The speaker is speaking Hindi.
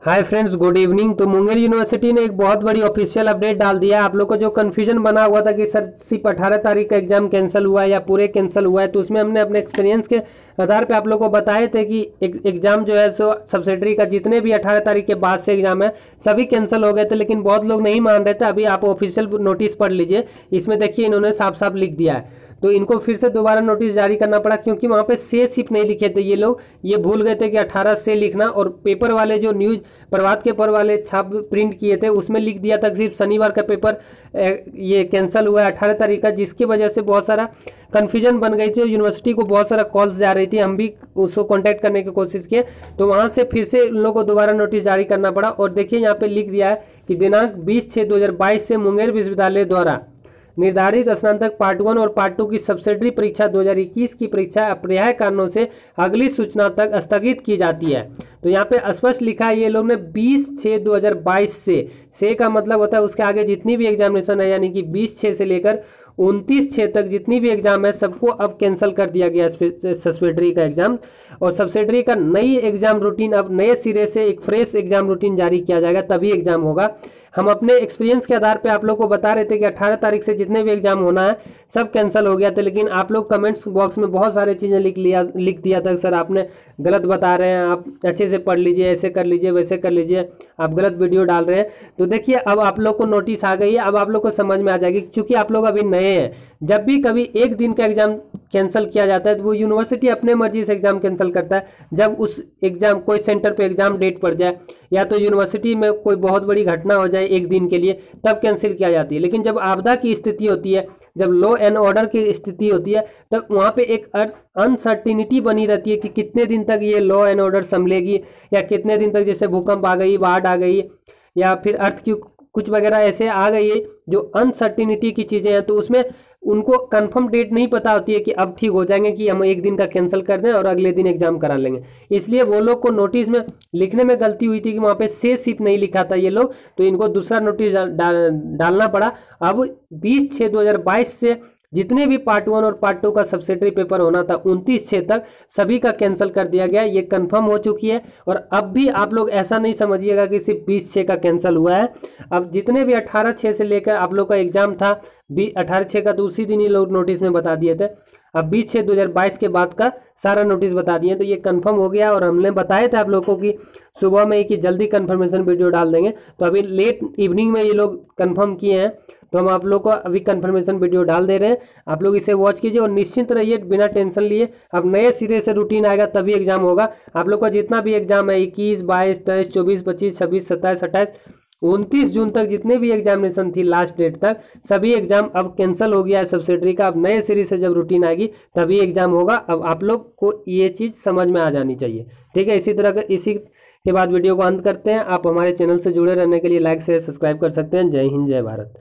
Hi friends, good evening. तो मुंगेर यूनिवर्सिटी ने एक बहुत बड़ी ऑफिशियल अपडेट डाल दिया है। आप लोग को जो कन्फ्यूजन बना हुआ था कि सर सिर्फ 18 तारीख का एग्जाम कैंसिल हुआ है या पूरे कैंसिल हुआ है, तो उसमें हमने अपने एक्सपीरियंस के आधार पे आप लोग को बताए थे कि एग्जाम जो है सो सब्सिडरी का जितने भी 18 तारीख के बाद से एग्जाम है सभी कैंसिल हो गए थे, लेकिन बहुत लोग नहीं मान रहे थे। अभी आप ऑफिशियल नोटिस पढ़ लीजिए, इसमें देखिए इन्होंने साफ साफ लिख दिया है। तो इनको फिर से दोबारा नोटिस जारी करना पड़ा क्योंकि वहाँ पे से सिर्फ नहीं लिखे थे ये लोग, ये भूल गए थे कि 18 से लिखना। और पेपर वाले जो न्यूज प्रभात के पर वाले छाप प्रिंट किए थे उसमें लिख दिया था सिर्फ शनिवार का पेपर ये कैंसिल हुआ है 18 तारीख का, जिसकी वजह से बहुत सारा कन्फ्यूजन बन गई थी। यूनिवर्सिटी को बहुत सारा कॉल्स जा रही थी, हम भी उसको कॉन्टैक्ट करने की कोशिश किए, तो वहाँ से फिर से उन लोगों को दोबारा नोटिस जारी करना पड़ा। और देखिए यहाँ पे लिख दिया है कि दिनांक 20/6/2022 से मुंगेर विश्वविद्यालय द्वारा निर्धारित स्नातक पार्ट 1 और पार्ट 2 की सब्सिडरी परीक्षा 2021 की परीक्षा अप्रिय कारणों से अगली सूचना तक स्थगित की जाती है। तो यहाँ पे स्पष्ट लिखा है ये लोग ने 20/6/2022 से का मतलब होता है उसके आगे जितनी भी एग्जामिनेशन है, यानी कि 20/6 से लेकर 29/6 तक जितनी भी एग्जाम है सबको अब कैंसिल कर दिया गया सब्सिडरी का एग्जाम। और सब्सिडरी का नई एग्जाम रूटीन अब नए सिरे से एक फ्रेश एग्जाम रूटीन जारी किया जाएगा, तभी एग्जाम होगा। हम अपने एक्सपीरियंस के आधार पे आप लोग को बता रहे थे कि 18 तारीख से जितने भी एग्जाम होना है सब कैंसिल हो गया था, लेकिन आप लोग कमेंट्स बॉक्स में बहुत सारी चीज़ें लिख दिया था सर आपने गलत बता रहे हैं, आप अच्छे से पढ़ लीजिए, ऐसे कर लीजिए, वैसे कर लीजिए, आप गलत वीडियो डाल रहे हैं। तो देखिए अब आप लोग को नोटिस आ गई है, अब आप लोग को समझ में आ जाएगी। क्योंकि आप लोग अभी नए हैं, जब भी कभी एक दिन का एग्जाम कैंसिल किया जाता है तो वो यूनिवर्सिटी अपने मर्जी से एग्जाम कैंसिल करता है। जब उस एग्जाम कोई सेंटर पे एग्जाम डेट पड़ जाए या तो यूनिवर्सिटी में कोई बहुत बड़ी घटना हो जाए एक दिन के लिए, तब कैंसिल किया जाती है। लेकिन जब आपदा की स्थिति होती है, जब लॉ एंड ऑर्डर की स्थिति होती है, तब वहाँ पे एक अनसर्टिनिटी बनी रहती है कि कितने दिन तक ये लॉ एंड ऑर्डर संभलेगी, या कितने दिन तक, जैसे भूकंप आ गई, बाढ़ आ गई, या फिर अर्थ की कुछ वगैरह ऐसे आ गई है जो अनसर्टिनिटी की चीज़ें हैं, तो उसमें उनको कंफर्म डेट नहीं पता होती है कि अब ठीक हो जाएंगे कि हम एक दिन का कैंसिल कर दें और अगले दिन एग्जाम करा लेंगे। इसलिए वो लोग को नोटिस में लिखने में गलती हुई थी कि वहाँ पे से सिर्फ नहीं लिखा था ये लोग, तो इनको दूसरा नोटिस डालना पड़ा। अब 20/6/2022 से जितने भी पार्ट 1 और पार्ट 2 का सब्सिडरी पेपर होना था 29/6 तक सभी का कैंसिल कर दिया गया, ये कंफर्म हो चुकी है। और अब भी आप लोग ऐसा नहीं समझिएगा कि सिर्फ 20/6 का कैंसिल हुआ है। अब जितने भी 18/6 से लेकर आप लोग का एग्जाम था, 18/6 का तो उसी दिन ही लोग नोटिस में बता दिए थे, अब 20/6/2022 के बाद का सारा नोटिस बता दिए, तो ये कंफर्म हो गया। और हमने बताया था आप लोगों को कि सुबह में ही कि जल्दी कंफर्मेशन वीडियो डाल देंगे, तो अभी लेट इवनिंग में ये लोग कंफर्म किए हैं, तो हम आप लोग को अभी कंफर्मेशन वीडियो डाल दे रहे हैं। आप लोग इसे वॉच कीजिए और निश्चिंत रहिए, बिना टेंशन लिए। अब नए सिरे से रूटीन आएगा तभी एग्जाम होगा। आप लोग का जितना भी एग्जाम है 21, 22, 23, 24, 25, 26, 27, 28, 29 जून तक जितने भी एग्जामिनेशन थी लास्ट डेट तक, सभी एग्जाम अब कैंसिल हो गया है सब्सिडरी का। अब नए सीरीज से जब रूटीन आएगी तभी एग्जाम होगा। अब आप लोग को ये चीज़ समझ में आ जानी चाहिए, ठीक है। इसी के बाद वीडियो को अंत करते हैं। आप हमारे चैनल से जुड़े रहने के लिए लाइक शेयर सब्सक्राइब कर सकते हैं। जय हिंद, जय भारत।